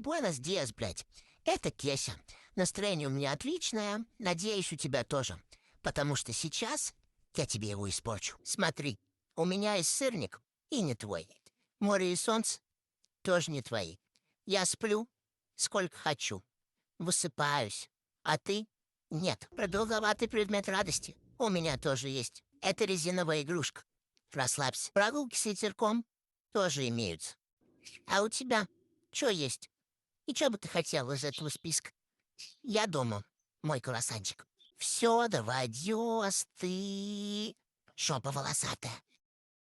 Буэнос диас, блядь. Это Кеся. Настроение у меня отличное. Надеюсь, у тебя тоже. Потому что сейчас я тебе его испорчу. Смотри, у меня есть сырник и не твой. Море и солнце тоже не твои. Я сплю сколько хочу. Высыпаюсь. А ты? Нет. Продолговатый предмет радости у меня тоже есть. Это резиновая игрушка. Расслабься. Прогулки с ветерком тоже имеются. А у тебя что есть? И что бы ты хотел из этого списка? Я дома, мой круассанчик. Все, давай, ты. Шопа волосатая.